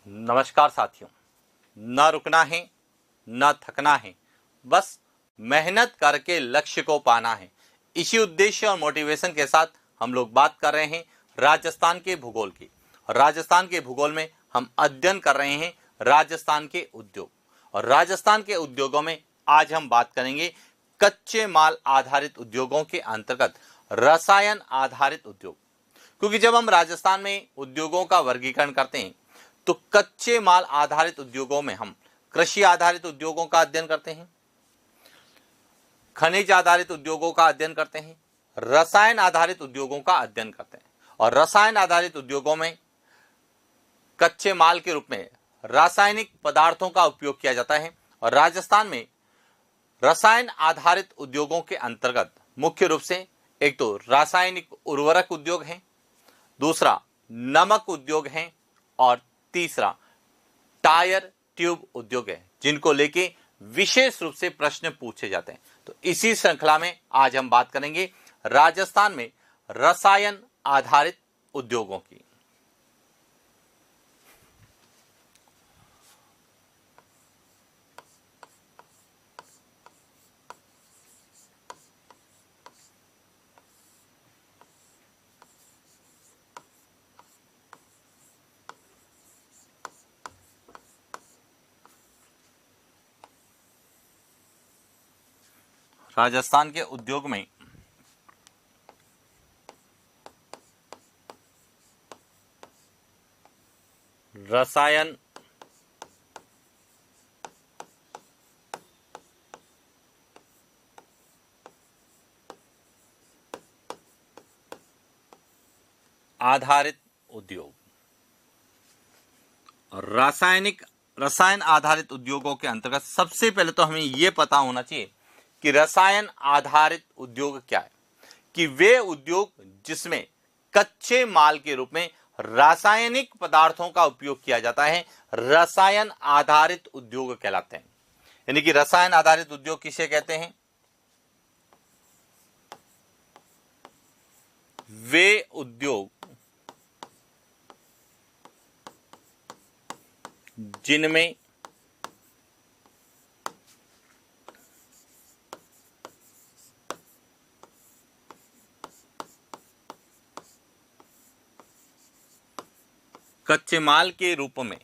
नमस्कार साथियों। न रुकना है न थकना है, बस मेहनत करके लक्ष्य को पाना है। इसी उद्देश्य और मोटिवेशन के साथ हम लोग बात कर रहे हैं राजस्थान के भूगोल की। राजस्थान के भूगोल में हम अध्ययन कर रहे हैं राजस्थान के उद्योग, और राजस्थान के उद्योगों में आज हम बात करेंगे कच्चे माल आधारित उद्योगों के अंतर्गत रसायन आधारित उद्योग। क्योंकि जब हम राजस्थान में उद्योगों का वर्गीकरण करते हैं तो कच्चे माल आधारित उद्योगों में हम कृषि आधारित उद्योगों का अध्ययन करते हैं, खनिज आधारित उद्योगों का अध्ययन करते हैं, रसायन आधारित उद्योगों का अध्ययन करते हैं। और रसायन आधारित उद्योगों में कच्चे माल के रूप में रासायनिक पदार्थों का उपयोग किया जाता है। और राजस्थान में रसायन आधारित उद्योगों के अंतर्गत मुख्य रूप से एक तो रासायनिक उर्वरक उद्योग है, दूसरा नमक उद्योग है, और तीसरा टायर ट्यूब उद्योग है, जिनको लेके विशेष रूप से प्रश्न पूछे जाते हैं। तो इसी श्रृंखला में आज हम बात करेंगे राजस्थान में रसायन आधारित उद्योगों की। राजस्थान के उद्योग में रसायन आधारित उद्योग और रसायन आधारित उद्योगों के अंतर्गत सबसे पहले तो हमें यह पता होना चाहिए कि रसायन आधारित उद्योग क्या है। कि वे उद्योग जिसमें कच्चे माल के रूप में रासायनिक पदार्थों का उपयोग किया जाता है, रसायन आधारित उद्योग कहलाते हैं। यानी कि रसायन आधारित उद्योग किसे कहते हैं? वे उद्योग जिनमें कच्चे माल के रूप में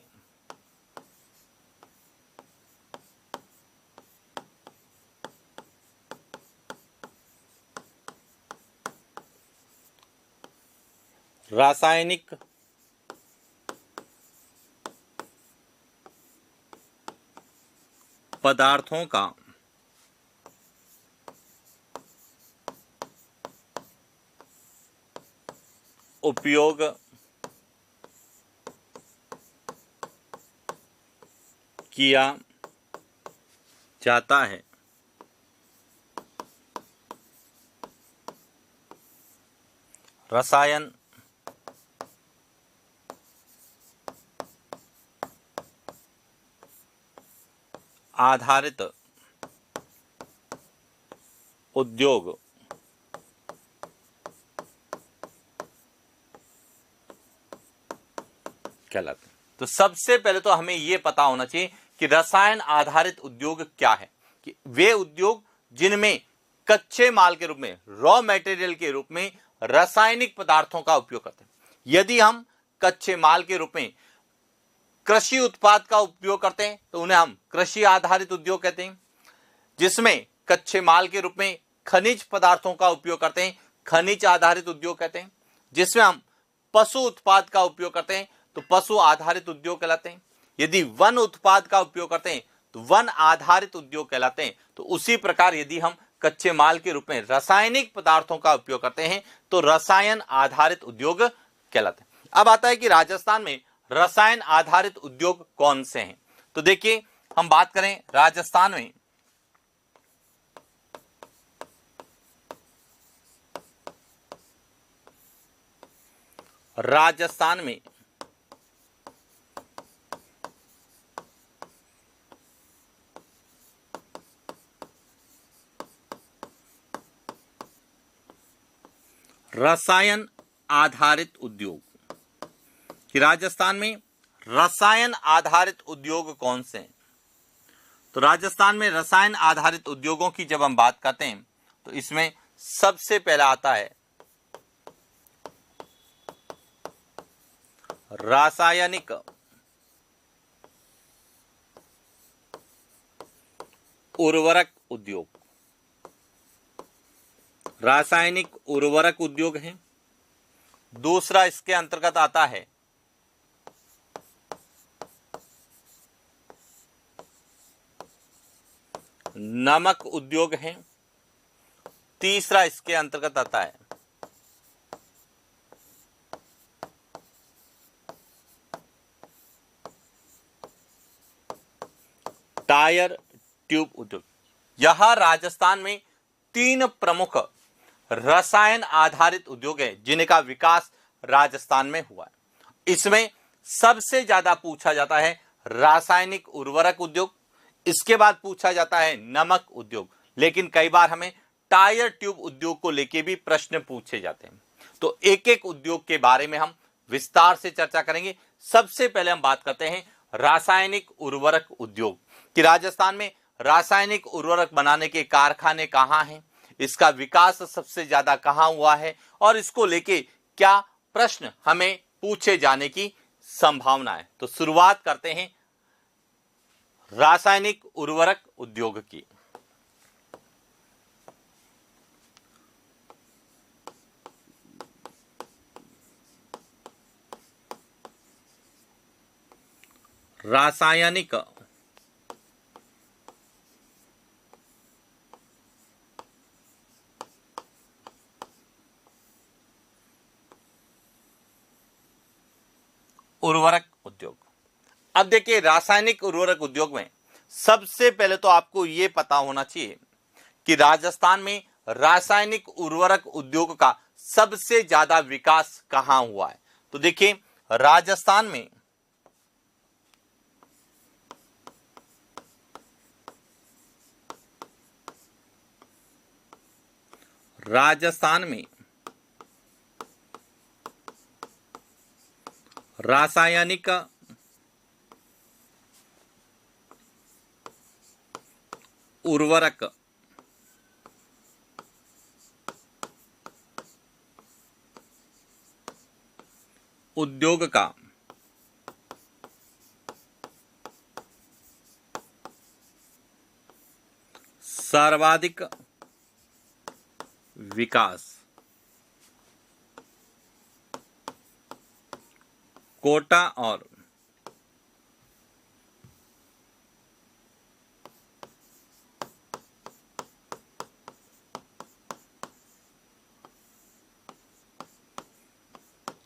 रासायनिक पदार्थों का उपयोग किया जाता है। रसायन आधारित उद्योग कहलाते हैं। तो सबसे पहले तो हमें यह पता होना चाहिए कि रसायन आधारित उद्योग क्या है। कि वे उद्योग जिनमें कच्चे माल के रूप में, रॉ मटेरियल के रूप में रासायनिक पदार्थों का उपयोग करते हैं। यदि हम कच्चे माल के रूप में कृषि उत्पाद का उपयोग करते हैं तो उन्हें हम कृषि आधारित उद्योग कहते हैं। जिसमें कच्चे माल के रूप में खनिज पदार्थों का उपयोग करते हैं, खनिज आधारित उद्योग कहते हैं। जिसमें हम पशु उत्पाद का उपयोग करते हैं तो पशु आधारित उद्योग कहलाते हैं। यदि वन उत्पाद का उपयोग करते हैं तो वन आधारित उद्योग कहलाते हैं। तो उसी प्रकार यदि हम कच्चे माल के रूप में रासायनिक पदार्थों का उपयोग करते हैं तो रसायन आधारित उद्योग कहलाते हैं। अब आता है कि राजस्थान में रसायन आधारित उद्योग कौन से हैं। तो देखिए, हम बात करें राजस्थान में रसायन आधारित उद्योग कि राजस्थान में रसायन आधारित उद्योग कौन से हैं? तो राजस्थान में रसायन आधारित उद्योगों की जब हम बात करते हैं तो इसमें सबसे पहला आता है रासायनिक उर्वरक उद्योग। रासायनिक उर्वरक उद्योग है। दूसरा इसके अंतर्गत आता है नमक उद्योग है। तीसरा इसके अंतर्गत आता है टायर ट्यूब उद्योग। यह राजस्थान में 3 प्रमुख रसायन आधारित उद्योग है जिनका विकास राजस्थान में हुआ है। इसमें सबसे ज्यादा पूछा जाता है रासायनिक उर्वरक उद्योग, इसके बाद पूछा जाता है नमक उद्योग, लेकिन कई बार हमें टायर ट्यूब उद्योग को लेके भी प्रश्न पूछे जाते हैं। तो एक एक उद्योग के बारे में हम विस्तार से चर्चा करेंगे। सबसे पहले हम बात करते हैं रासायनिक उर्वरक उद्योग कि राजस्थान में रासायनिक उर्वरक बनाने के कारखाने कहां हैं, इसका विकास सबसे ज्यादा कहां हुआ है और इसको लेके क्या प्रश्न हमें पूछे जाने की संभावना है। तो शुरुआत करते हैं रासायनिक उर्वरक उद्योग की। रासायनिक उर्वरक उद्योग। अब देखिए रासायनिक उर्वरक उद्योग में सबसे पहले तो आपको यह पता होना चाहिए कि राजस्थान में रासायनिक उर्वरक उद्योग का सबसे ज्यादा विकास कहां हुआ है। तो देखिए राजस्थान में रासायनिक उर्वरक उद्योग का सर्वाधिक विकास कोटा और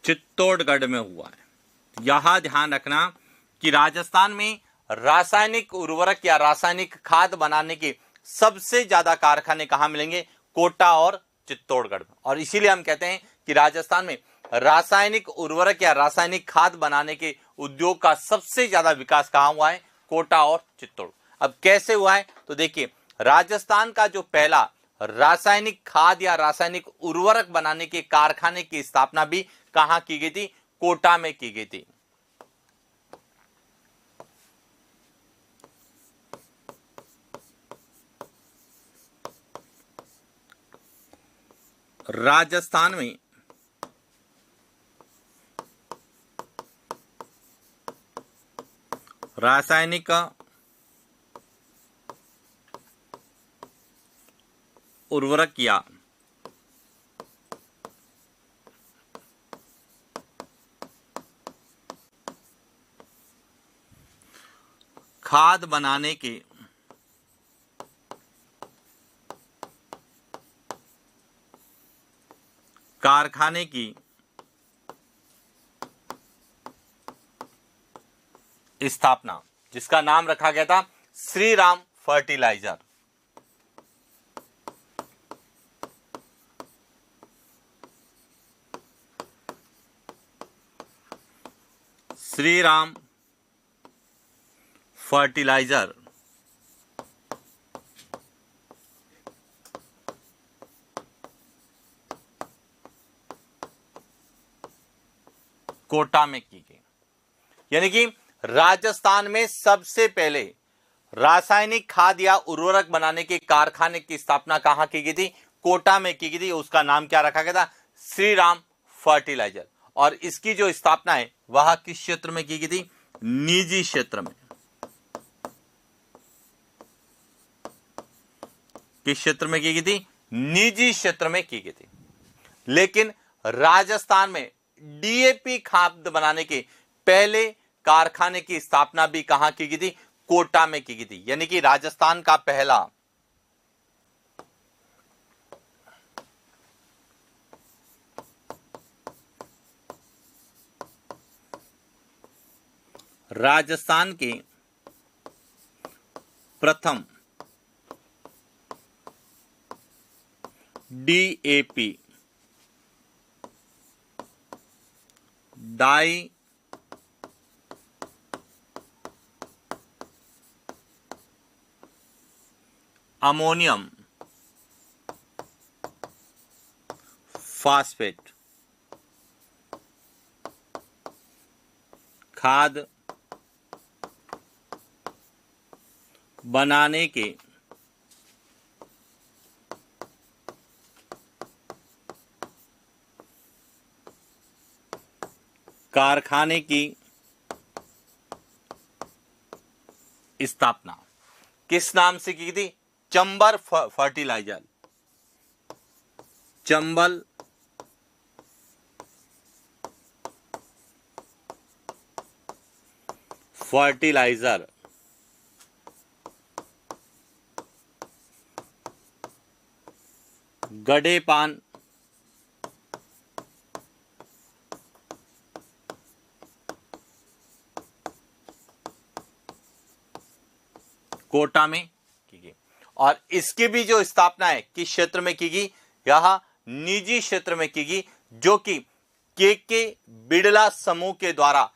चित्तौड़गढ़ में हुआ है। यहां ध्यान रखना कि राजस्थान में रासायनिक उर्वरक या रासायनिक खाद बनाने के सबसे ज्यादा कारखाने कहां मिलेंगे, कोटा और चित्तौड़गढ़ में। और इसीलिए हम कहते हैं कि राजस्थान में रासायनिक उर्वरक या रासायनिक खाद बनाने के उद्योग का सबसे ज्यादा विकास कहां हुआ है, कोटा और चित्तौड़। अब कैसे हुआ है तो देखिए राजस्थान का जो पहला रासायनिक खाद या रासायनिक उर्वरक बनाने के कारखाने की स्थापना भी कहां की गई थी, कोटा में की गई थी। राजस्थान में रासायनिक उर्वरक या खाद बनाने के कारखाने की स्थापना, जिसका नाम रखा गया था श्री राम फर्टिलाइजर। श्री राम फर्टिलाइजर कोटा में की गई। यानी कि राजस्थान में सबसे पहले रासायनिक खाद या उर्वरक बनाने के कारखाने की स्थापना कहां की गई थी? कोटा में की गई थी। उसका नाम क्या रखा गया था? श्री राम फर्टिलाइजर। और इसकी जो स्थापना है वह किस क्षेत्र में की गई थी? निजी क्षेत्र में। किस क्षेत्र में की गई थी? निजी क्षेत्र में की गई थी। लेकिन राजस्थान में डीएपी खाद बनाने के पहले कारखाने की स्थापना भी कहां की गई थी? कोटा में की गई थी। यानी कि राजस्थान का पहला राजस्थान के प्रथम डीएपी डाई अमोनियम फास्फेट खाद बनाने के कारखाने की स्थापना किस नाम से की थी? चंबल फर्टिलाइजर। चंबल फर्टिलाइजर। गडेपान कोटा में की गई। और इसकी भी जो स्थापना है किस क्षेत्र में की गई? यह निजी क्षेत्र में की गई, जो कि के बिड़ला समूह के द्वारा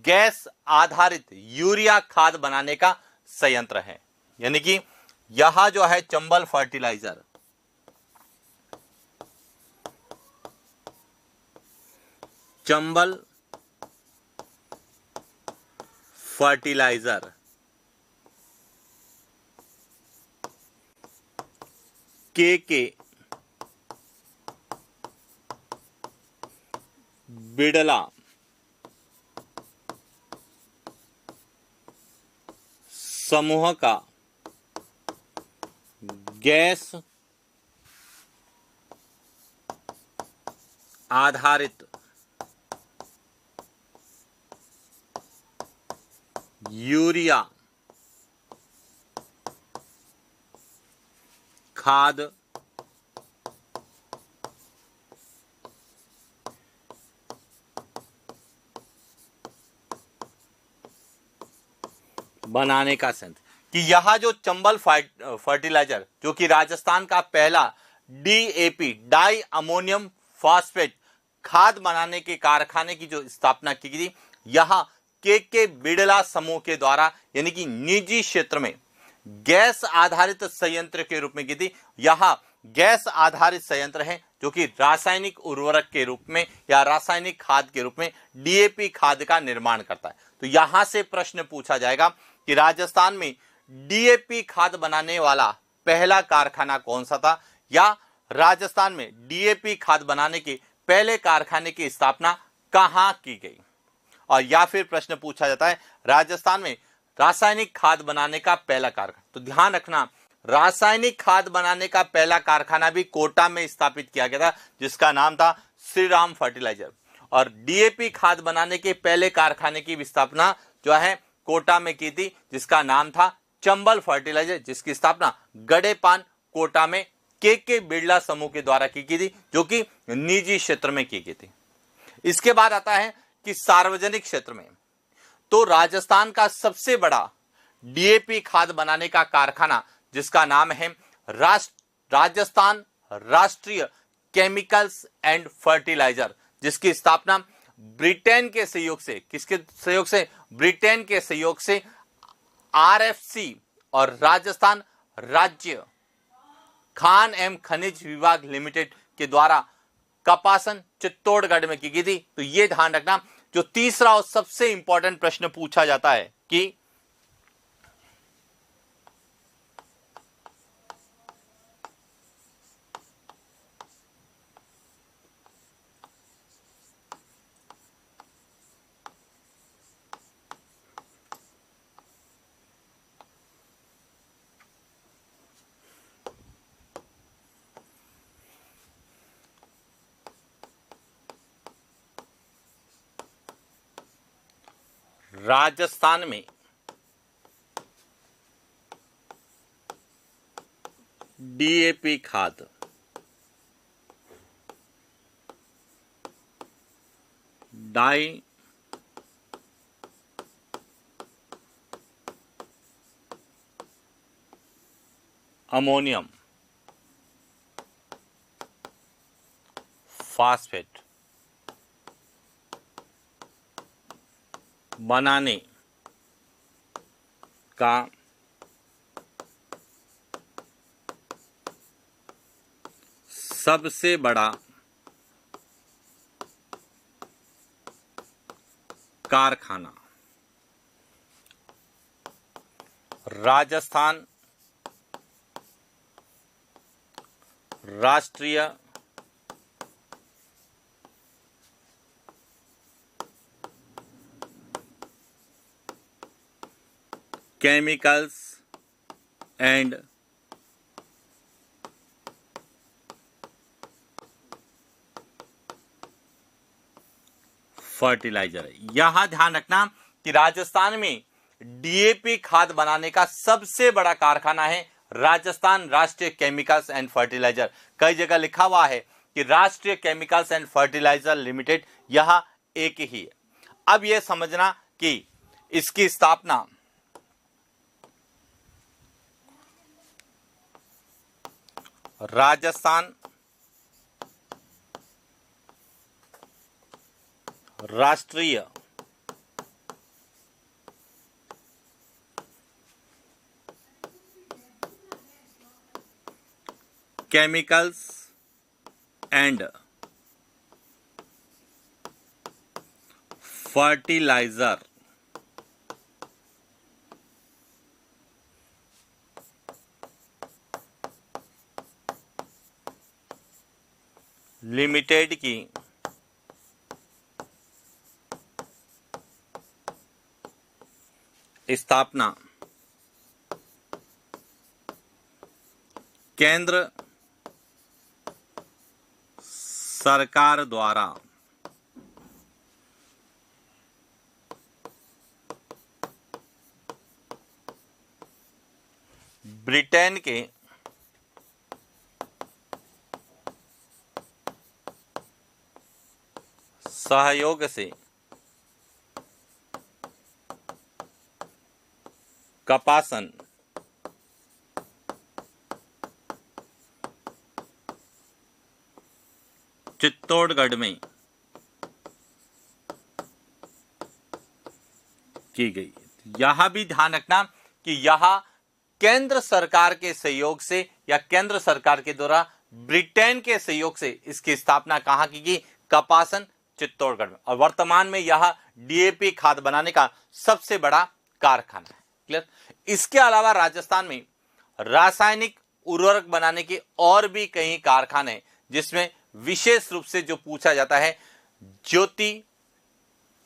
गैस आधारित यूरिया खाद बनाने का संयंत्र है। यानी कि यह जो है चंबल फर्टिलाइजर, चंबल फर्टिलाइजर के बिड़ला समूह का गैस आधारित यूरिया खाद बनाने का संयंत्र। कि यह जो चंबल फर्टिलाइजर, जो कि राजस्थान का पहला डीएपी डाई अमोनियम फास्फेट खाद बनाने के कारखाने की जो स्थापना की गई थी, यह के बिड़ला समूह के द्वारा यानी कि निजी क्षेत्र में गैस आधारित संयंत्र के रूप में की थी। यह गैस आधारित संयंत्र है जो कि रासायनिक उर्वरक के रूप में या रासायनिक खाद के रूप में डीएपी खाद का निर्माण करता है। तो यहां से प्रश्न पूछा जाएगा कि राजस्थान में डीएपी खाद बनाने वाला पहला कारखाना कौन सा था, या राजस्थान में डीएपी खाद बनाने के पहले कारखाने की स्थापना कहां की गई। और या फिर प्रश्न पूछा जाता है राजस्थान में रासायनिक खाद बनाने का पहला कारखाना। तो ध्यान रखना, रासायनिक खाद बनाने का पहला कारखाना भी कोटा में स्थापित किया गया था, जिसका नाम था श्री राम फर्टिलाइजर। और डीएपी खाद बनाने के पहले कारखाने की स्थापना जो है कोटा में की थी, जिसका नाम था चंबल फर्टिलाइजर, जिसकी स्थापना गडेपान कोटा में के बिड़ला समूह के द्वारा की थी, जो कि निजी क्षेत्र में की गई थी। इसके बाद आता है कि सार्वजनिक क्षेत्र में, तो राजस्थान का सबसे बड़ा डीएपी खाद बनाने का कारखाना, जिसका नाम है राजस्थान राष्ट्रीय केमिकल्स एंड फर्टिलाइजर, जिसकी स्थापना ब्रिटेन के सहयोग से, किसके सहयोग से? ब्रिटेन के सहयोग से आरएफसी और राजस्थान राज्य खान एवं खनिज विभाग लिमिटेड के द्वारा कपासन चित्तौड़गढ़ में की गई थी। तो यह ध्यान रखना, जो तीसरा और सबसे इंपॉर्टेंट प्रश्न पूछा जाता है कि राजस्थान में डीएपी खाद डाई अमोनियम फास्फेट बनाने का सबसे बड़ा कारखाना राजस्थान राष्ट्रीय केमिकल्स एंड फर्टिलाइजर है। यहां ध्यान रखना कि राजस्थान में डीएपी खाद बनाने का सबसे बड़ा कारखाना है राजस्थान राष्ट्रीय केमिकल्स एंड फर्टिलाइजर। कई जगह लिखा हुआ है कि राष्ट्रीय केमिकल्स एंड फर्टिलाइजर लिमिटेड, यह एक ही है। अब यह समझना कि इसकी स्थापना राजस्थान राष्ट्रीय केमिकल्स एंड फर्टिलाइजर लिमिटेड की स्थापना केंद्र सरकार द्वारा ब्रिटेन के सहयोग से कपासन चित्तौड़गढ़ में की गई। यहां भी ध्यान रखना कि यह केंद्र सरकार के सहयोग से या केंद्र सरकार के द्वारा ब्रिटेन के सहयोग से इसकी स्थापना कहां की गई? कपासन चित्तौड़गढ़ में। और वर्तमान में यह डीएपी खाद बनाने का सबसे बड़ा कारखाना है। क्लियर? इसके अलावा राजस्थान में रासायनिक उर्वरक बनाने के और भी कई कारखाने हैं, जिसमें विशेष रूप से जो पूछा जाता है ज्योति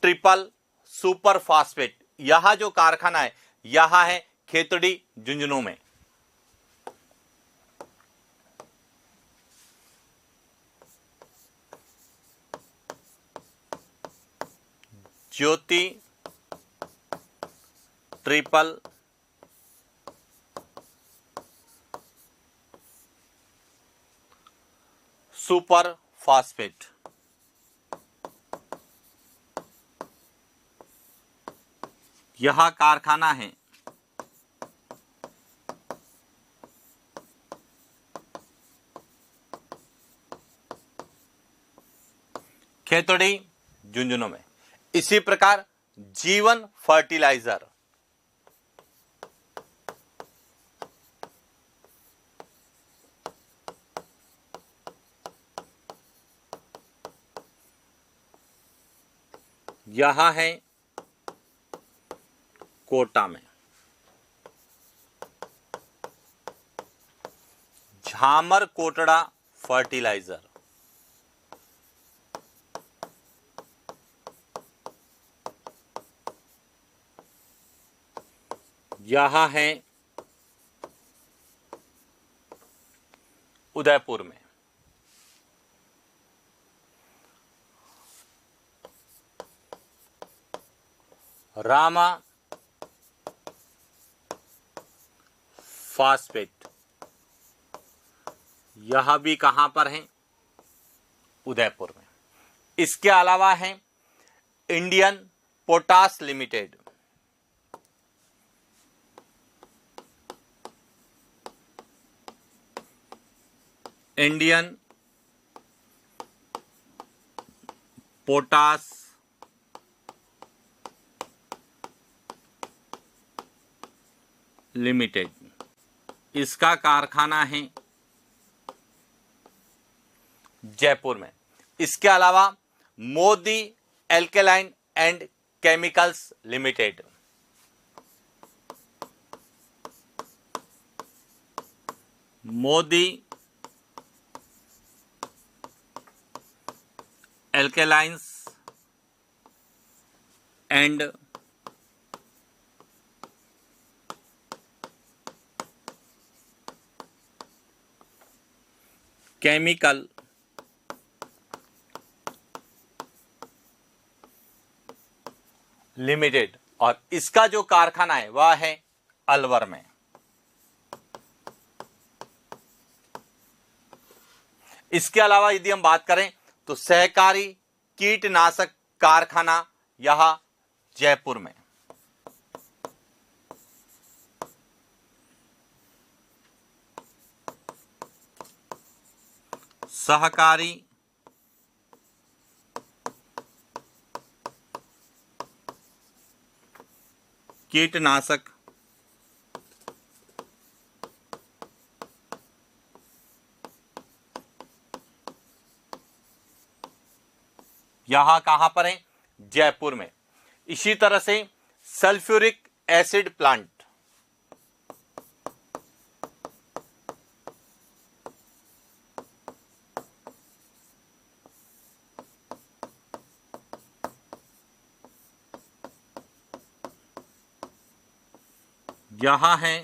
ट्रिपल सुपर फास्फेट, यह जो कारखाना है यह है खेतड़ी झुंझुनू में। ज्योति ट्रिपल सुपर फास्फेट, यह कारखाना है खेतड़ी झुंझुनू में। इसी प्रकार जीवन फर्टिलाइजर, यह है कोटा में। झामर कोटड़ा फर्टिलाइजर, यह है उदयपुर में। रामा फास्फेट, यह भी कहां पर है? उदयपुर में। इसके अलावा है Indian potash limited, Indian potash limited, इसका कारखाना है जयपुर में। इसके अलावा Modi alkaline and chemicals limited, Modi alkalines and chemical limited, और इसका जो कारखाना है वह है अलवर में। इसके अलावा यदि हम बात करें तो सहकारी कीटनाशक कारखाना यह जयपुर में। सहकारी कीटनाशक यहां कहां पर है? जयपुर में। इसी तरह से सल्फ्यूरिक एसिड प्लांट, यहां है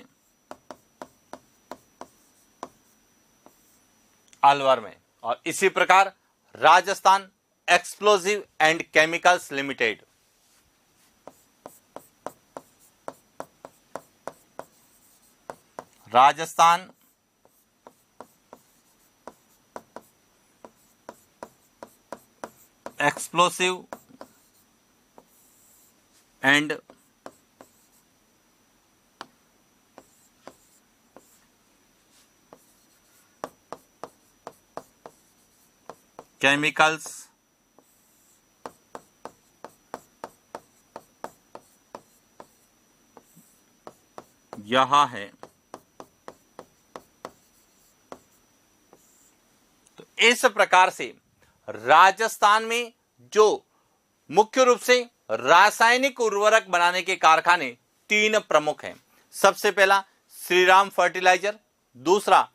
अलवर में। और इसी प्रकार Rajasthan explosive and chemicals limited, Rajasthan explosive and chemicals यहां है। तो इस प्रकार से राजस्थान में जो मुख्य रूप से रासायनिक उर्वरक बनाने के कारखाने 3 प्रमुख हैं। सबसे पहला श्रीराम फर्टिलाइजर, दूसरा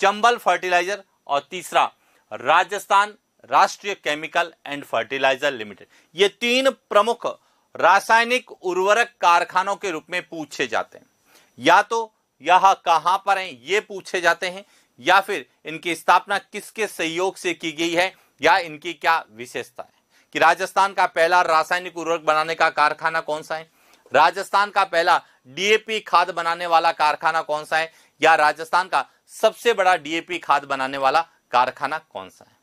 चंबल फर्टिलाइजर और तीसरा राजस्थान राष्ट्रीय केमिकल एंड फर्टिलाइजर लिमिटेड। ये 3 प्रमुख रासायनिक उर्वरक कारखानों के रूप में पूछे जाते हैं। या तो यह कहां पर हैं ये पूछे जाते हैं, या फिर इनकी स्थापना किसके सहयोग से की गई है, या इनकी क्या विशेषता है। कि राजस्थान का पहला रासायनिक उर्वरक बनाने का कारखाना कौन सा है, राजस्थान का पहला डीएपी खाद बनाने वाला कारखाना कौन सा है, या राजस्थान का सबसे बड़ा डीएपी खाद बनाने वाला कारखाना कौन सा है।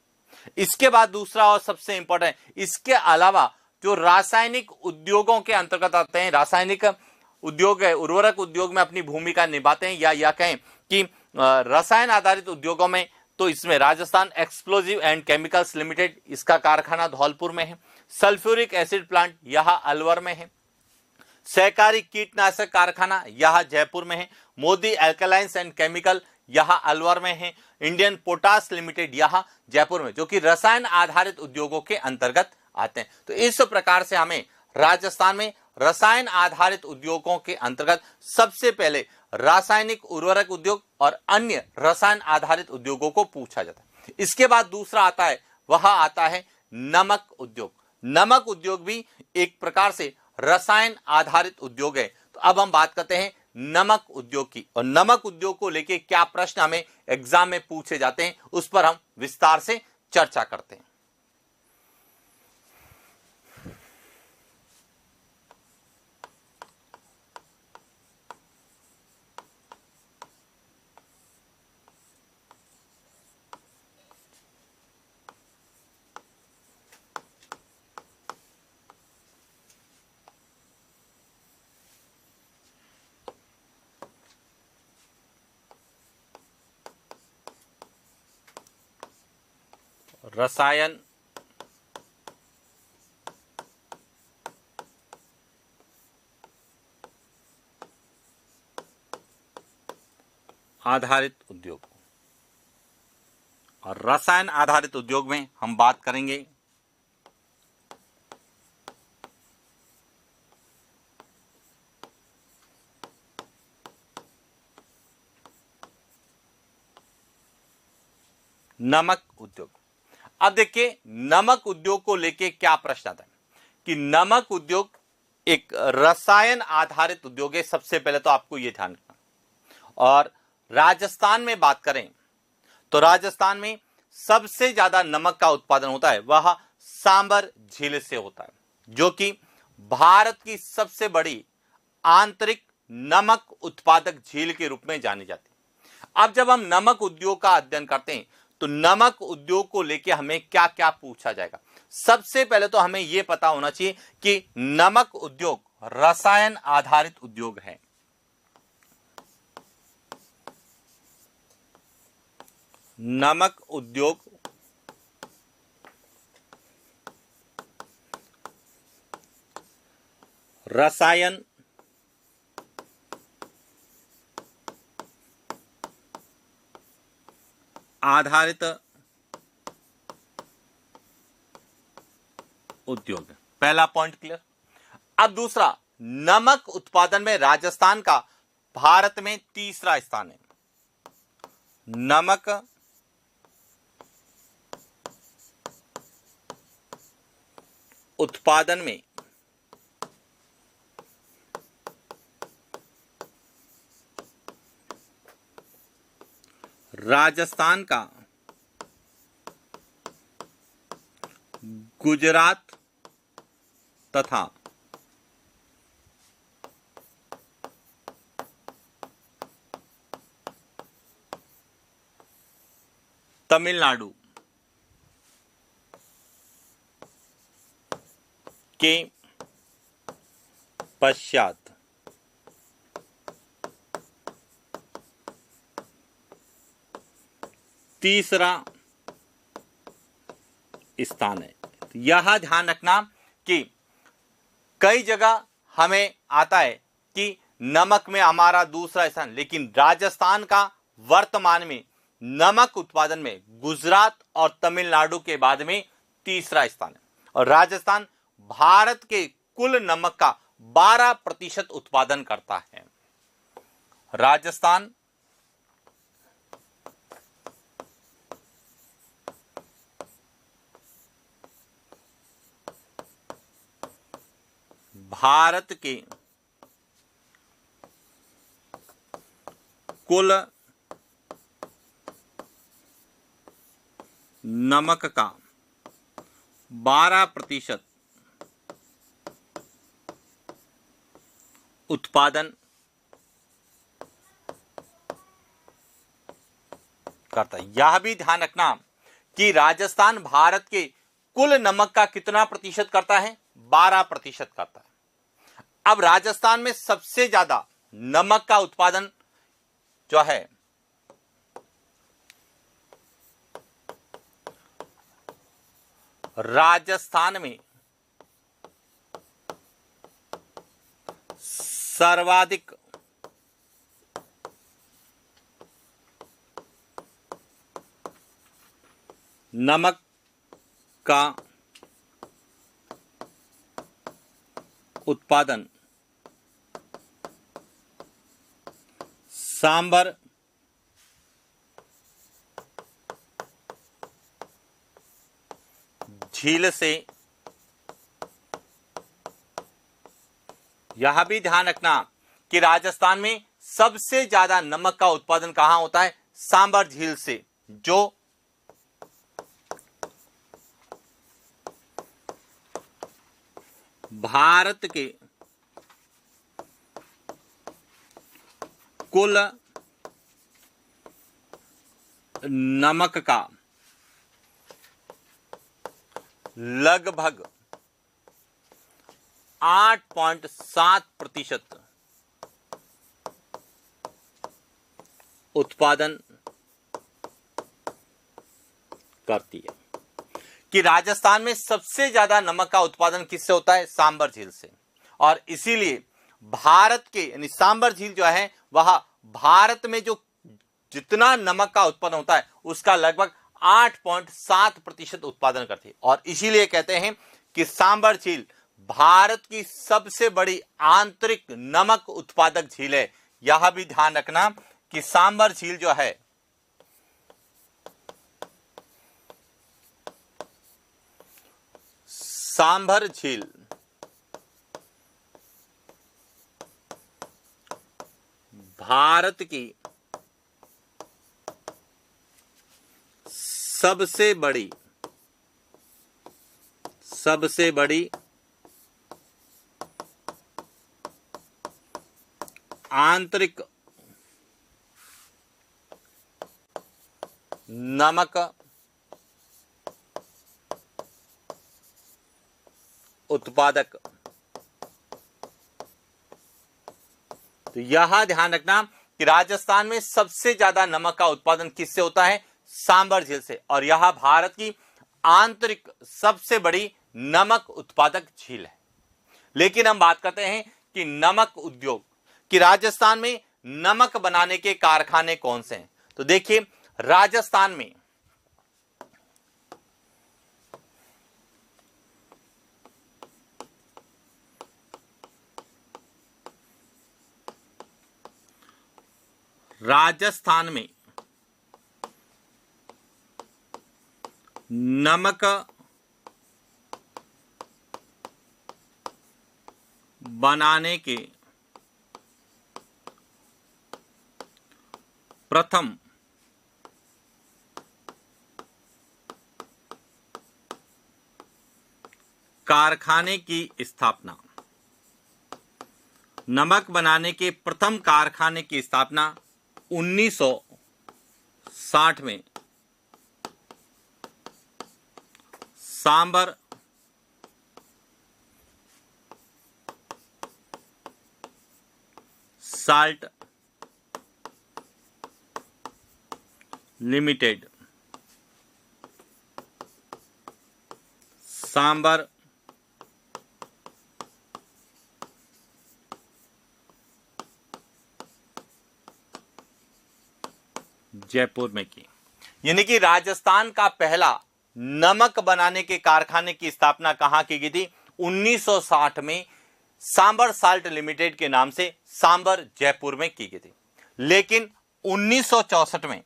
इसके बाद दूसरा और सबसे इंपॉर्टेंट, इसके अलावा जो रासायनिक उद्योगों के अंतर्गत आते हैं, रासायनिक उद्योग है, उर्वरक उद्योग में अपनी भूमिका निभाते हैं, या कहें कि रसायन आधारित उद्योगों में, तो इसमें Rajasthan explosive and chemicals limited, इसका कारखाना धौलपुर में है। सल्फ्यूरिक एसिड प्लांट यह अलवर में है। सहकारी कीटनाशक कारखाना यह जयपुर में है। मोदी एल्कलाइंस एंड केमिकल यह अलवर में है। इंडियन पोटास लिमिटेड यह जयपुर में, जो कि रसायन आधारित उद्योगों के अंतर्गत आते हैं। तो इस प्रकार से हमें राजस्थान में रसायन आधारित उद्योगों के अंतर्गत सबसे पहले रासायनिक उर्वरक उद्योग और अन्य रसायन आधारित उद्योगों को पूछा जाता है। इसके बाद दूसरा आता है, वह आता है नमक उद्योग। नमक उद्योग भी एक प्रकार से रसायन आधारित उद्योग है। तो अब हम बात करते हैं नमक उद्योग की, और नमक उद्योग को लेके क्या प्रश्न हमें एग्जाम में पूछे जाते हैं उस पर हम विस्तार से चर्चा करते हैं। रसायन आधारित उद्योग, और रसायन आधारित उद्योग में हम बात करेंगे नमक उद्योग। अब देखिए नमक उद्योग को लेके क्या प्रश्न आता है कि नमक उद्योग एक रसायन आधारित उद्योग है। सबसे पहले तो आपको यह ध्यान रखना। और राजस्थान में बात करें तो राजस्थान में सबसे ज्यादा नमक का उत्पादन होता है वह सांबर झील से होता है, जो कि भारत की सबसे बड़ी आंतरिक नमक उत्पादक झील के रूप में जानी जाती है। अब जब हम नमक उद्योग का अध्ययन करते हैं तो नमक उद्योग को लेकर हमें क्या क्या पूछा जाएगा। सबसे पहले तो हमें यह पता होना चाहिए कि नमक उद्योग रसायन आधारित उद्योग है। नमक उद्योग रसायन आधारित उद्योग है। पहला पॉइंट क्लियर। अब दूसरा, नमक उत्पादन में राजस्थान का भारत में तीसरा स्थान है। नमक उत्पादन में राजस्थान का गुजरात तथा तमिलनाडु के पश्चात तीसरा स्थान है। यह ध्यान रखना कि कई जगह हमें आता है कि नमक में हमारा दूसरा स्थान, लेकिन राजस्थान का वर्तमान में नमक उत्पादन में गुजरात और तमिलनाडु के बाद में तीसरा स्थान है। और राजस्थान भारत के कुल नमक का 12% उत्पादन करता है। राजस्थान भारत के कुल नमक का 12% उत्पादन करता है। यह भी ध्यान रखना कि राजस्थान भारत के कुल नमक का कितना प्रतिशत करता है? 12% करता है। अब राजस्थान में सबसे ज्यादा नमक का उत्पादन जो है राजस्थान में सर्वाधिक नमक का उत्पादन सांबर झील से। यह भी ध्यान रखना कि राजस्थान में सबसे ज्यादा नमक का उत्पादन कहां होता है? सांबर झील से, जो भारत के कुल नमक का लगभग 8.7% उत्पादन करती है। कि राजस्थान में सबसे ज्यादा नमक का उत्पादन किससे होता है? सांबर झील से। और इसीलिए भारत के यानी सांबर झील जो है वह भारत में जो जितना नमक का उत्पादन होता है उसका लगभग 8.7% उत्पादन करती है। और इसीलिए कहते हैं कि सांबर झील भारत की सबसे बड़ी आंतरिक नमक उत्पादक झील है। यह भी ध्यान रखना कि सांबर झील जो है सांभर झील भारत की सबसे बड़ी आंतरिक नमक उत्पादक। तो यह ध्यान रखना कि राजस्थान में सबसे ज्यादा नमक का उत्पादन किससे होता है? सांबर झील से। और यह भारत की आंतरिक सबसे बड़ी नमक उत्पादक झील है। लेकिन हम बात करते हैं कि नमक उद्योग, कि राजस्थान में नमक बनाने के कारखाने कौन से हैं। तो देखिए, राजस्थान में नमक बनाने के प्रथम कारखाने की स्थापना, नमक बनाने के प्रथम कारखाने की स्थापना 1960 में सांबर साल्ट लिमिटेड, सांबर जयपुर में की। यानी कि राजस्थान का पहला नमक बनाने के कारखाने की स्थापना कहां की गई थी? 1960 में सांबर साल्ट लिमिटेड के नाम से सांबर जयपुर में की गई थी। लेकिन 1964 में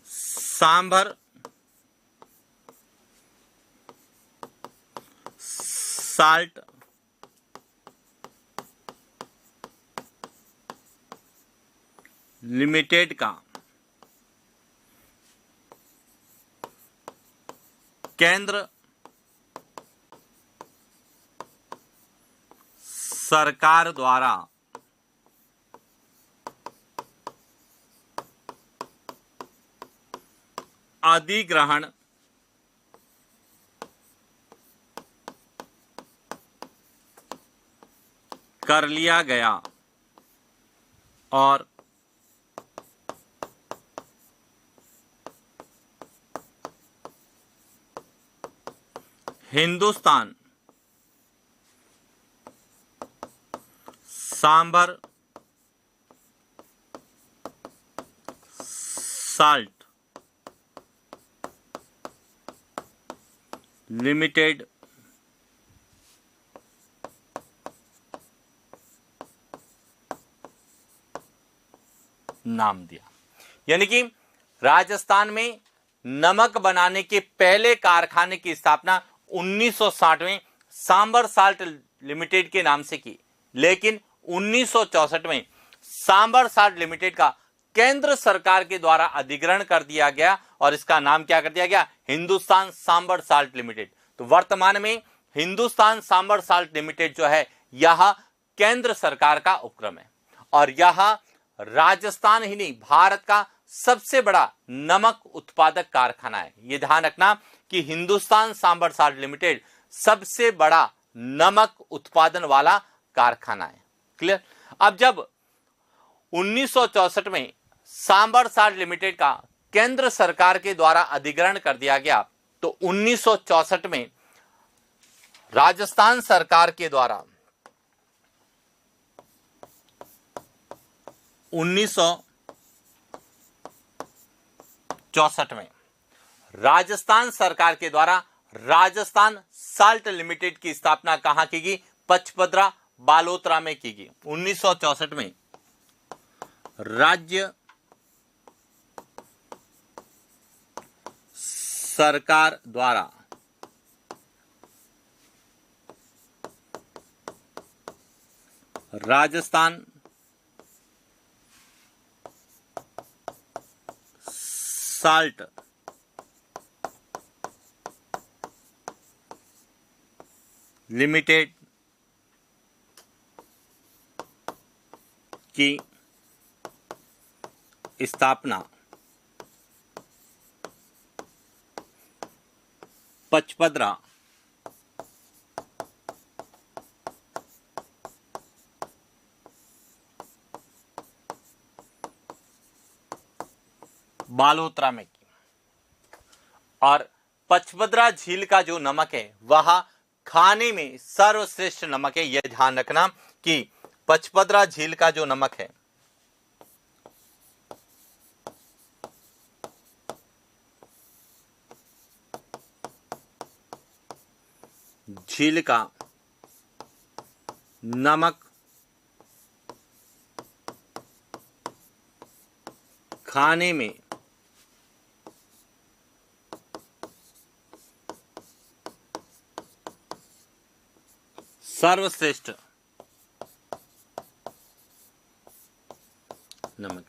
सांबर साल्ट लिमिटेड का केंद्र सरकार द्वारा अधिग्रहण कर लिया गया और हिंदुस्तान सांभर साल्ट लिमिटेड नाम दिया। यानी कि राजस्थान में नमक बनाने के पहले कारखाने की स्थापना 1960 में सांबर साल्ट लिमिटेड के नाम से की, लेकिन 1964 में सांबर साल्ट लिमिटेड का केंद्र सरकार के द्वारा अधिग्रहण कर दिया गया और इसका नाम क्या कर दिया गया, हिंदुस्तान सांबर साल्ट लिमिटेड। तो वर्तमान में हिंदुस्तान सांबर साल्ट लिमिटेड जो है यह केंद्र सरकार का उपक्रम है और यह राजस्थान ही नहीं भारत का सबसे बड़ा नमक उत्पादक कारखाना है। यह ध्यान रखना कि हिंदुस्तान सांबर साल्ट लिमिटेड सबसे बड़ा नमक उत्पादन वाला कारखाना है। क्लियर। अब जब 1964 में सांबर साल्ट लिमिटेड का केंद्र सरकार के द्वारा अधिग्रहण कर दिया गया तो 1964 में राजस्थान सरकार के द्वारा 1964 में राजस्थान सरकार के द्वारा राजस्थान साल्ट लिमिटेड की स्थापना कहां की गई, पचपदरा बालोतरा में की गई। 1964 में राज्य सरकार द्वारा राजस्थान साल्ट लिमिटेड की स्थापना पचपदरा बालोतरा में की और पचपदरा झील का जो नमक है वह खाने में सर्वश्रेष्ठ नमक है। यह ध्यान रखना कि पचपदरा झील का जो नमक है झील का नमक खाने में सर्वश्रेष्ठ नमक।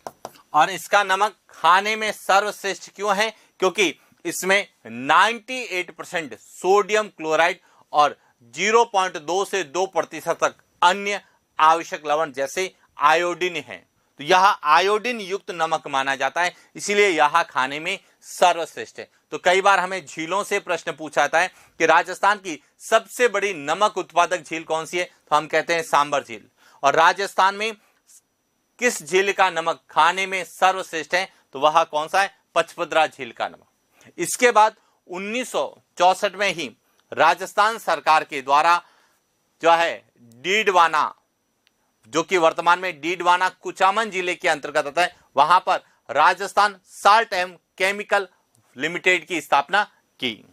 और इसका नमक खाने में सर्वश्रेष्ठ क्यों है, क्योंकि इसमें 98% सोडियम क्लोराइड और 0.2 से 2% तक अन्य आवश्यक लवण जैसे आयोडीन है। तो यह आयोडीन युक्त नमक माना जाता है, इसीलिए यह खाने में सर्वश्रेष्ठ है। तो कई बार हमें झीलों से प्रश्न पूछा जाता है कि राजस्थान की सबसे बड़ी नमक उत्पादक झील कौन सी है, तो हम कहते हैं सांबर झील। और राजस्थान में किस झील का नमक खाने में सर्वश्रेष्ठ है, तो वह कौन सा है, पचपदरा झील का नमक। इसके बाद 1964 में ही राजस्थान सरकार के द्वारा जो है डीडवाना, जो कि वर्तमान में डीडवाना कुचामन जिले के अंतर्गत आता है, वहां पर Rajasthan salt and chemical limited की स्थापना की।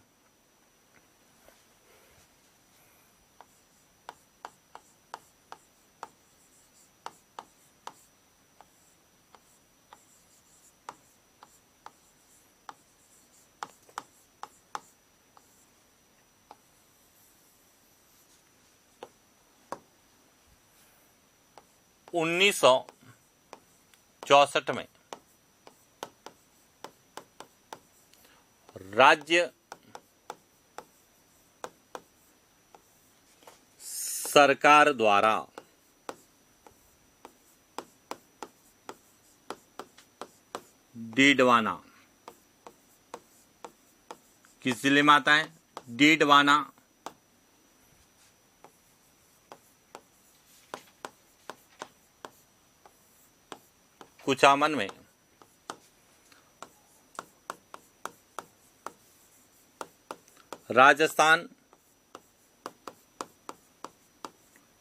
उन्नीस 1964 में राज्य सरकार द्वारा डीडवाना, किस जिले में आता है, डीडवाना कुचामन में राजस्थान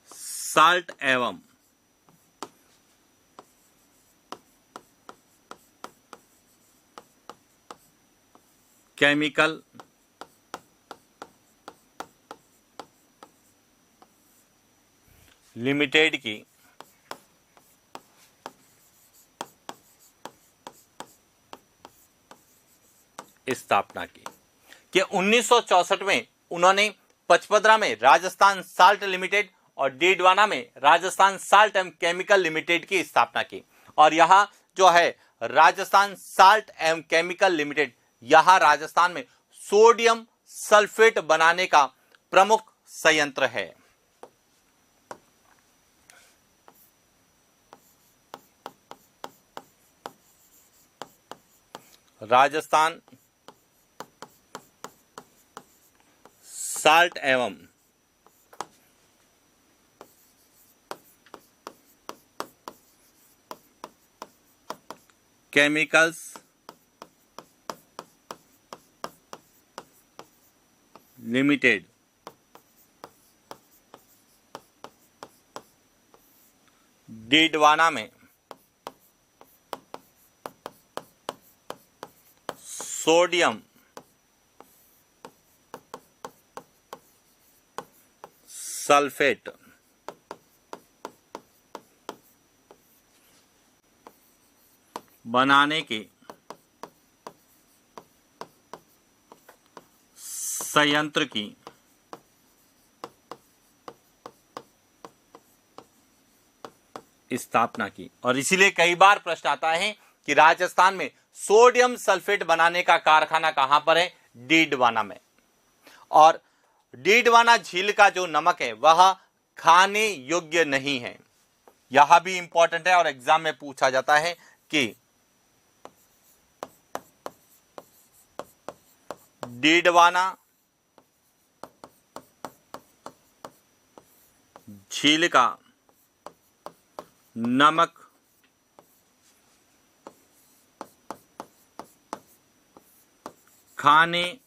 साल्ट एवं केमिकल लिमिटेड की स्थापना की। कि 1964 में उन्होंने पचपदरा में राजस्थान साल्ट लिमिटेड और डीडवाना में राजस्थान साल्ट एवं केमिकल लिमिटेड की स्थापना की। और यह जो है राजस्थान साल्ट एवं केमिकल लिमिटेड, यह राजस्थान में सोडियम सल्फेट बनाने का प्रमुख संयंत्र है। राजस्थान साल्ट एवं केमिकल्स लिमिटेड डीडवाना में सोडियम सल्फेट बनाने की संयंत्र की स्थापना की। और इसीलिए कई बार प्रश्न आता है कि राजस्थान में सोडियम सल्फेट बनाने का कारखाना कहां पर है? डीडवाना में। और डीडवाना झील का जो नमक है वह खाने योग्य नहीं है। यह भी इंपॉर्टेंट है और एग्जाम में पूछा जाता है कि डीडवाना झील का नमक खाने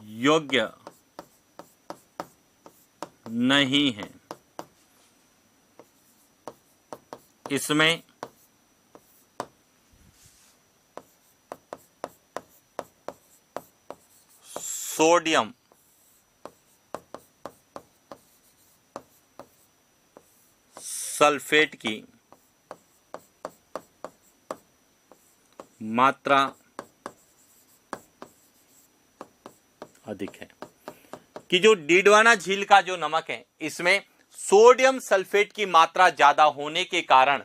योग्य नहीं है। इसमें सोडियम सल्फेट की मात्रा अधिक है। कि जो डीडवाना झील का जो नमक है इसमें सोडियम सल्फेट की मात्रा ज्यादा होने के कारण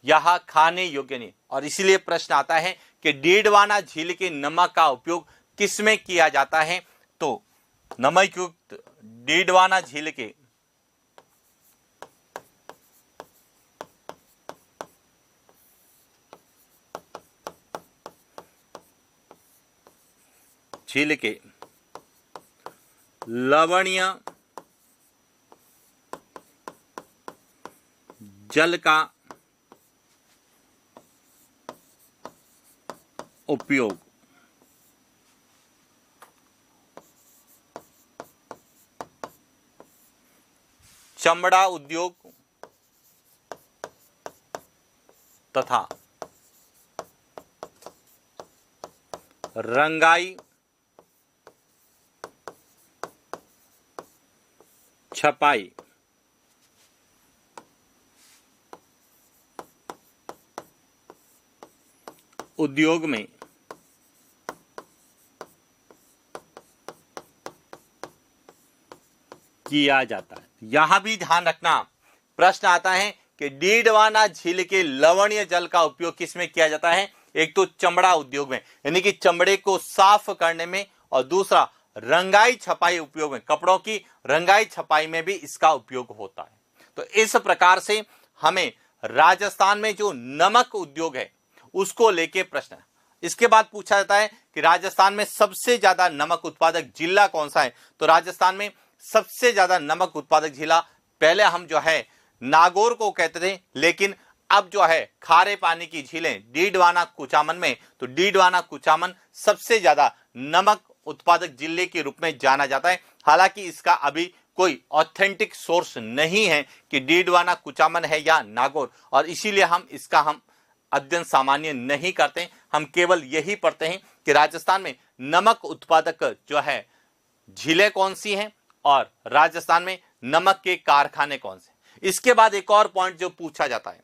यह खाने योग्य नहीं। और इसीलिए प्रश्न आता है कि डीडवाना झील के नमक का उपयोग किसमें किया जाता है? तो नमक युक्त डीडवाना झील के लवणीय जल का उपयोग चमड़ा उद्योग तथा रंगाई छपाई उद्योग में किया जाता है। यहां भी ध्यान रखना, प्रश्न आता है कि डीडवाना झील के लवणीय जल का उपयोग किसमें किया जाता है? एक तो चमड़ा उद्योग में, यानी कि चमड़े को साफ करने में, और दूसरा रंगाई छपाई उपयोग में, कपड़ों की रंगाई छपाई में भी इसका उपयोग होता है। तो इस प्रकार से हमें राजस्थान में जो नमक उद्योग है उसको लेके प्रश्न है। इसके बाद पूछा जाता है कि राजस्थान में सबसे ज्यादा नमक उत्पादक जिला कौन सा है? तो राजस्थान में सबसे ज्यादा नमक उत्पादक जिला, पहले हम जो है नागौर को कहते थे, लेकिन अब जो है खारे पानी की झीलें डीडवाना कुचामन में, तो डीडवाना कुचामन सबसे ज्यादा नमक उत्पादक जिले के रूप में जाना जाता है। हालांकि इसका अभी कोई ऑथेंटिक सोर्स नहीं है कि डीडवाना कुचामन है या नागौर, और इसीलिए हम इसका अध्ययन सामान्य नहीं करते। हम केवल यही पढ़ते हैं कि राजस्थान में नमक उत्पादक जो है झीलें कौन सी हैं और राजस्थान में नमक के कारखाने कौन से। इसके बाद एक और पॉइंट जो पूछा जाता है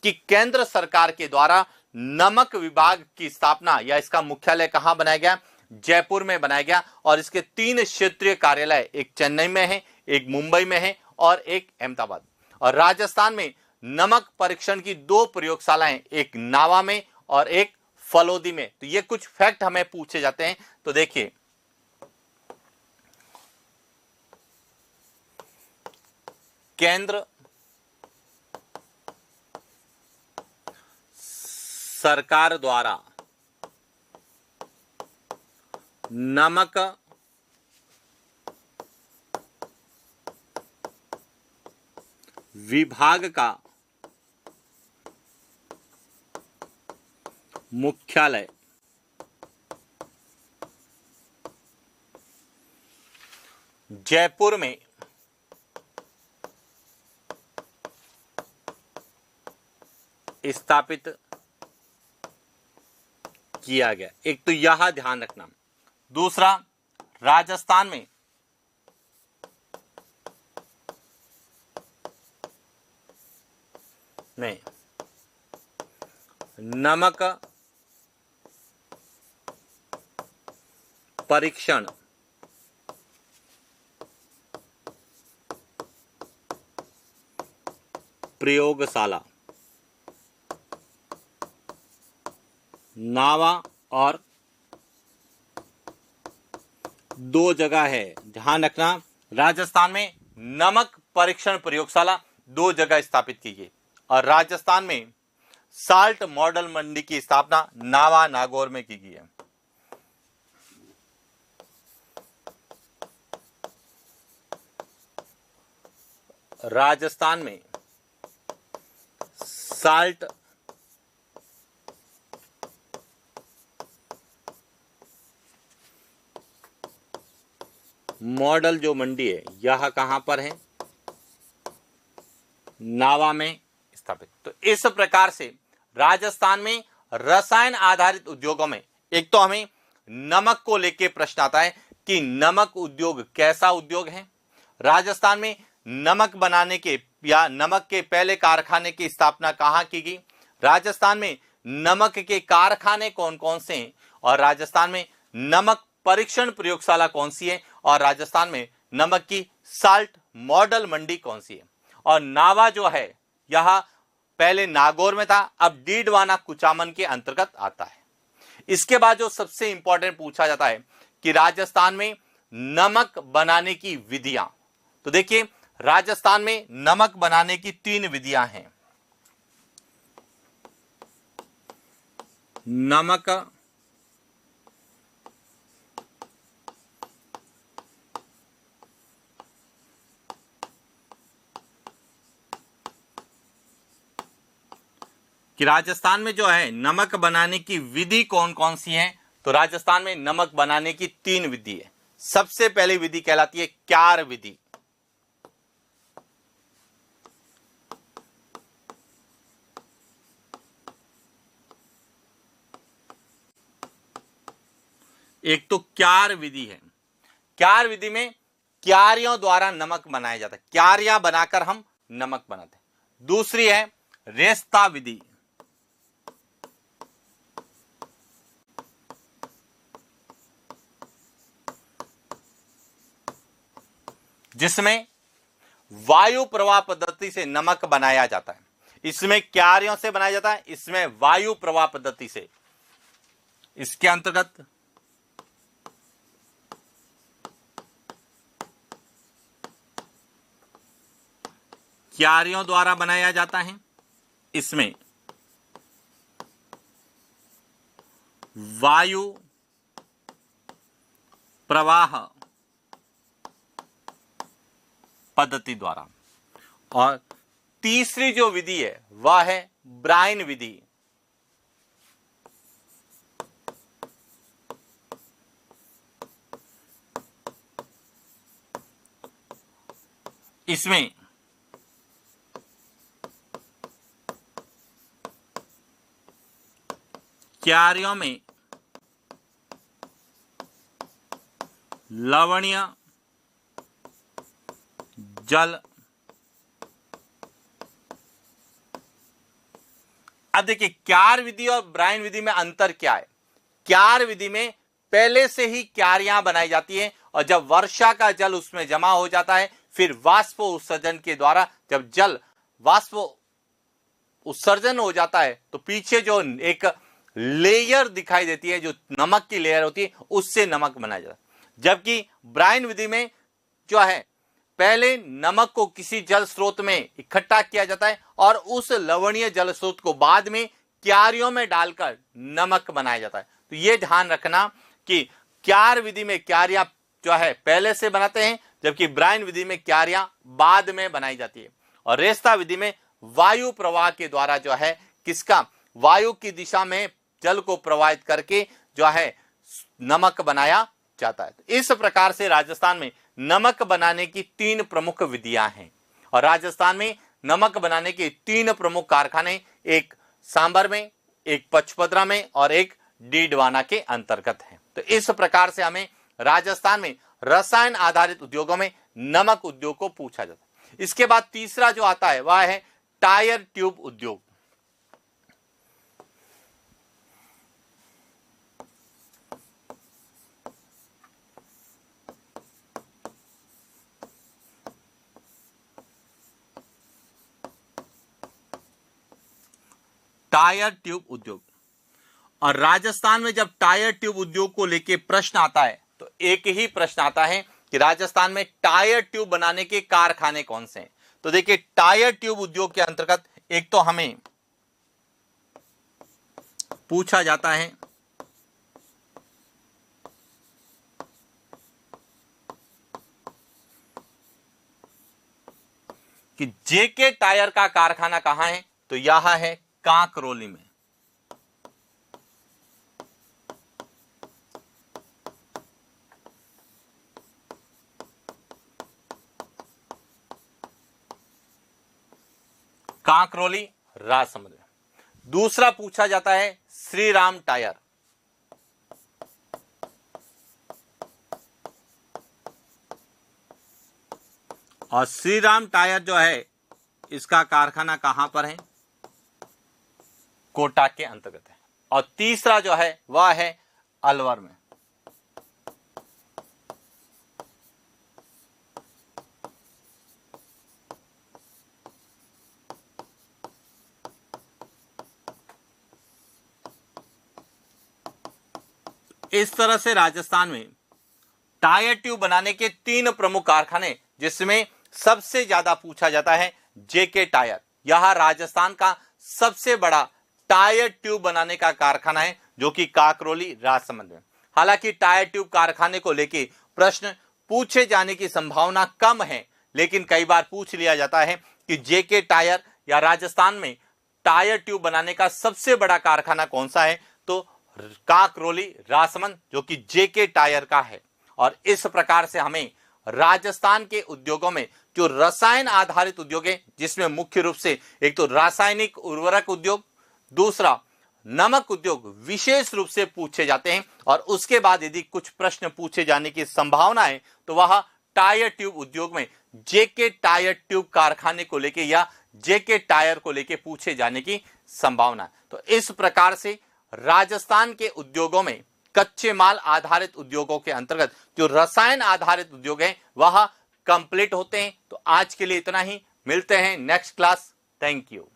कि केंद्र सरकार के द्वारा नमक विभाग की स्थापना या इसका मुख्यालय कहां बनाया गया, जयपुर में बनाया गया, और इसके 3 क्षेत्रीय कार्यालय, एक चेन्नई में है, एक मुंबई में है और एक अहमदाबाद। और राजस्थान में नमक परीक्षण की 2 प्रयोगशालाएं, एक नावा में और एक फलोदी में। तो ये कुछ फैक्ट हमें पूछे जाते हैं। तो देखिए, केंद्र सरकार द्वारा नमक विभाग का मुख्यालय जयपुर में स्थापित किया गया। एक तो यह ध्यान रखना। दूसरा, राजस्थान में नमक परीक्षण प्रयोगशाला नावा और 2 जगह है। ध्यान रखना, राजस्थान में नमक परीक्षण प्रयोगशाला 2 जगह स्थापित की गई और राजस्थान में साल्ट मॉडल मंडी की स्थापना नावा नागौर में की गई है। राजस्थान में साल्ट मॉडल जो मंडी है यह कहां पर है, नावा में स्थापित। तो इस प्रकार से राजस्थान में रसायन आधारित उद्योगों में एक तो हमें नमक को लेकर प्रश्न आता है कि नमक उद्योग कैसा उद्योग है, राजस्थान में नमक बनाने के या नमक के पहले कारखाने की स्थापना कहां की गई, राजस्थान में नमक के कारखाने कौन कौन से हैं और राजस्थान में नमक परीक्षण प्रयोगशाला कौन सी है और राजस्थान में नमक की साल्ट मॉडल मंडी कौन सी है। और नावा जो है यह पहले नागौर में था, अब डीडवाना कुचामन के अंतर्गत आता है। इसके बाद जो सबसे इंपॉर्टेंट पूछा जाता है कि राजस्थान में नमक बनाने की विधियां। तो देखिए, राजस्थान में नमक बनाने की 3 विधियां हैं। नमक कि राजस्थान में जो है नमक बनाने की विधि कौन कौन सी है। तो राजस्थान में नमक बनाने की 3 विधि है। सबसे पहली विधि कहलाती है क्यार विधि। एक तो क्यार विधि है। क्यार विधि में क्यारियों द्वारा नमक बनाया जाता है, क्यारियां बनाकर हम नमक बनाते हैं। दूसरी है रेस्ता विधि। जिसमें वायु प्रवाह पद्धति से नमक बनाया जाता है। इसमें क्यारियों से बनाया जाता है, इसमें वायु प्रवाह पद्धति से। इसके अंतर्गत क्यारियों द्वारा बनाया जाता है, इसमें वायु प्रवाह पद्धति द्वारा। और तीसरी जो विधि है वह है ब्राइन विधि। इसमें क्यारियों में लवणीय जल। अब देखिए क्यार विधि और ब्रायन विधि में अंतर क्या है। क्यार विधि में पहले से ही क्यारियां बनाई जाती हैं और जब वर्षा का जल उसमें जमा हो जाता है, फिर वाष्प उत्सर्जन के द्वारा जब जल वाष्प उत्सर्जन हो जाता है तो पीछे जो एक लेयर दिखाई देती है, जो नमक की लेयर होती है, उससे नमक बनाया जाता है। जबकि ब्रायन विधि में जो है पहले नमक को किसी जल स्रोत में इकट्ठा किया जाता है और उस लवणीय जल स्रोत को बाद में क्यारियों में डालकर नमक बनाया जाता है। तो ये ध्यान रखना कि क्यार विधि में क्यारियां जो है पहले से बनाते हैं, जबकि ब्रायन विधि में क्यारियां बाद में बनाई जाती है। और रेस्ता विधि में वायु प्रवाह के द्वारा जो है किसका, वायु की दिशा में जल को प्रवाहित करके जो है नमक बनाया जाता है। इस प्रकार से राजस्थान में नमक बनाने की 3 प्रमुख विधियां हैं और राजस्थान में नमक बनाने के 3 प्रमुख कारखाने, एक सांबर में, एक पचपदरा में और एक डीडवाना के अंतर्गत हैं। तो इस प्रकार से हमें राजस्थान में रसायन आधारित उद्योगों में नमक उद्योग को पूछा जाता है। इसके बाद तीसरा जो आता है वह है टायर ट्यूब उद्योग। टायर ट्यूब उद्योग, और राजस्थान में जब टायर ट्यूब उद्योग को लेके प्रश्न आता है तो एक ही प्रश्न आता है कि राजस्थान में टायर ट्यूब बनाने के कारखाने कौन से हैं। तो देखिए टायर ट्यूब उद्योग के अंतर्गत एक तो हमें पूछा जाता है कि जेके टायर का कारखाना कहां है, तो यह है कांकरोली में। कांकरोली राजसमंद में। दूसरा पूछा जाता है श्री राम टायर, और श्री राम टायर जो है इसका कारखाना कहां पर है, कोटा के अंतर्गत है। और तीसरा जो है वह है अलवर में। इस तरह से राजस्थान में टायर ट्यूब बनाने के 3 प्रमुख कारखाने, जिसमें सबसे ज्यादा पूछा जाता है जेके टायर। यह राजस्थान का सबसे बड़ा टायर ट्यूब बनाने का कारखाना है, जो कि काकरोली राजसमंद में। हालांकि टायर ट्यूब कारखाने को लेके प्रश्न पूछे जाने की संभावना कम है, लेकिन कई बार पूछ लिया जाता है कि जेके टायर या राजस्थान में टायर ट्यूब बनाने का सबसे बड़ा कारखाना कौन सा है, तो काकरोली राजसमंद, जो कि जेके टायर का है। और इस प्रकार से हमें राजस्थान के उद्योगों में जो रसायन आधारित उद्योग है, जिसमें मुख्य रूप से एक तो रासायनिक उर्वरक उद्योग, दूसरा नमक उद्योग विशेष रूप से पूछे जाते हैं। और उसके बाद यदि कुछ प्रश्न पूछे जाने की संभावना है तो वह टायर ट्यूब उद्योग में जेके टायर ट्यूब कारखाने को लेके या जेके टायर को लेके पूछे जाने की संभावना है। तो इस प्रकार से राजस्थान के उद्योगों में कच्चे माल आधारित उद्योगों के अंतर्गत जो रसायन आधारित उद्योग हैं वह कंप्लीट होते हैं। तो आज के लिए इतना ही, मिलते हैं नेक्स्ट क्लास। Thank you.